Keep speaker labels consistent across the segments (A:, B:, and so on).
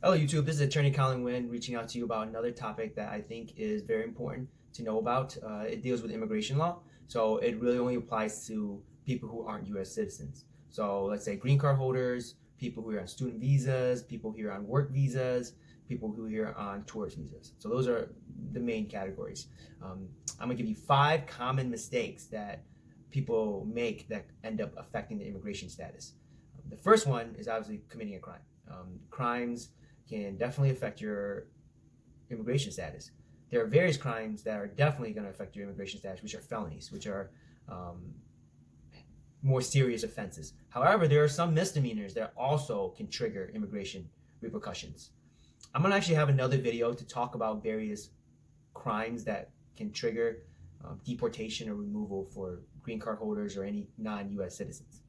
A: Hello YouTube, this is Attorney Colin Wynn reaching out to you about another topic that I think is very important to know about. It deals with immigration law, so it really only applies to people who aren't U.S. citizens. So let's say green card holders, people who are on student visas, people who are on work visas, people who are here on tourist visas. So those are the main categories. I'm going to give you 5 common mistakes that people make that end up affecting their immigration status. The first one is obviously committing a crime. Crimes can definitely affect your immigration status. There are various crimes that are definitely going to affect your immigration status, which are felonies, which are more serious offenses. However, there are some misdemeanors that also can trigger immigration repercussions. I'm going to actually have another video to talk about various crimes that can trigger deportation or removal for green card holders or any non-U.S. citizens.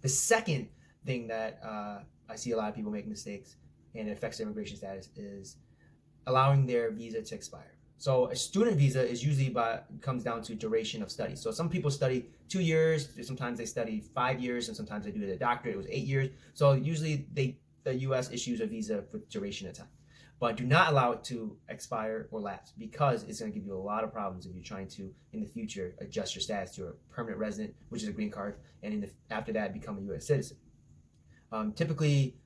A: The second thing that I see a lot of people make mistakes and it affects their immigration status is allowing their visa to expire. So a student visa is usually comes down to duration of study. So some people study 2 years, sometimes they study 5 years, and sometimes they do the doctorate, it was 8 years. So usually the US issues a visa for duration of time. But do not allow it to expire or lapse, because it's going to give you a lot of problems if you're trying to, in the future, adjust your status to a permanent resident, which is a green card, and after that, become a U.S. citizen. Typically,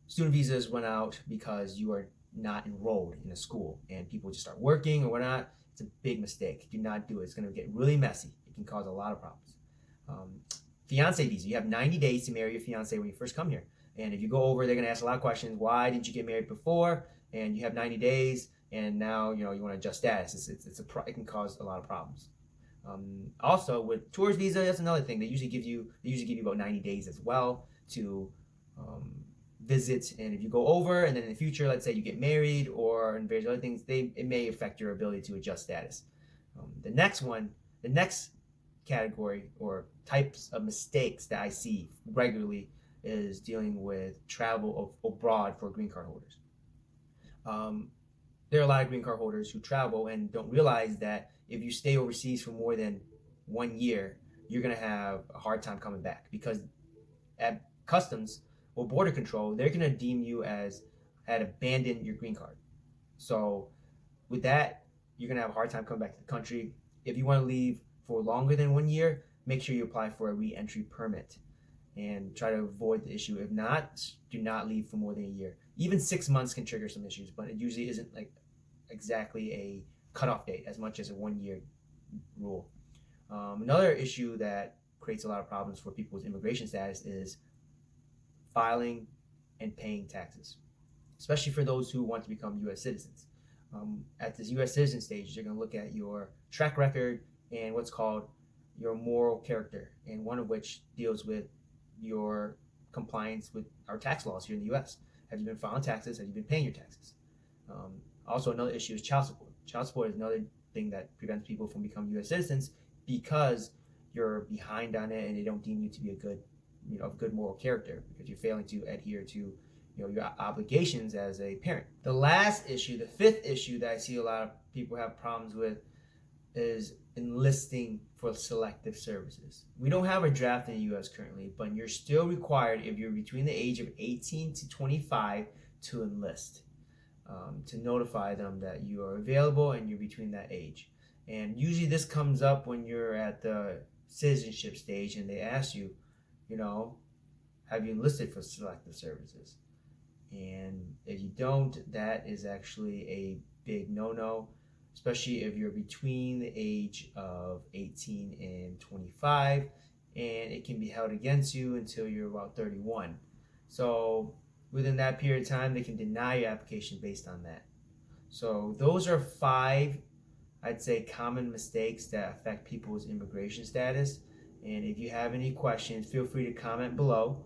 A: student visas run out because you are not enrolled in a school and people just start working or whatnot. It's a big mistake. Do not do it. It's going to get really messy. It can cause a lot of problems. Fiance visa. You have 90 days to marry your fiance when you first come here. And if you go over, they're going to ask a lot of questions. Why didn't you get married before? And you have 90 days, and now you want to adjust status. It can cause a lot of problems. Also, with tourist visa, that's another thing. They usually give you about 90 days as well to visit. And if you go over, and then in the future, let's say you get married or in various other things, it may affect your ability to adjust status. The next category or types of mistakes that I see regularly is dealing with travel abroad for green card holders. There are a lot of green card holders who travel and don't realize that if you stay overseas for more than 1 year, you're going to have a hard time coming back, because at customs or border control, they're going to deem you as had abandoned your green card. So with that, you're going to have a hard time coming back to the country. If you want to leave for longer than 1 year, make sure you apply for a re-entry permit and try to avoid the issue. If not, do not leave for more than a year. Even 6 months can trigger some issues, but it usually isn't like exactly a cutoff date as much as a 1 year rule. Another issue that creates a lot of problems for people's immigration status is filing and paying taxes, especially for those who want to become U.S. citizens. At this U.S. citizen stage, they're going to look at your track record and what's called your moral character, and one of which deals with your compliance with our tax laws here in the U.S. Have you been filing taxes? Have you been paying your taxes? Also, another issue is child support. Child support is another thing that prevents people from becoming U.S. citizens, because you're behind on it and they don't deem you to be a good moral character, because you're failing to adhere to your obligations as a parent. The last issue, the fifth issue that I see a lot of people have problems with, is enlisting for selective services. We don't have a draft in the U.S. currently, but you're still required, if you're between the age of 18 to 25, to enlist, to notify them that you are available and you're between that age. And usually this comes up when you're at the citizenship stage and they ask you, have you enlisted for selective services? And if you don't, that is actually a big no-no, especially if you're between the age of 18 and 25, and it can be held against you until you're about 31. So within that period of time, they can deny your application based on that. So those are 5, I'd say, common mistakes that affect people's immigration status. And if you have any questions, feel free to comment below.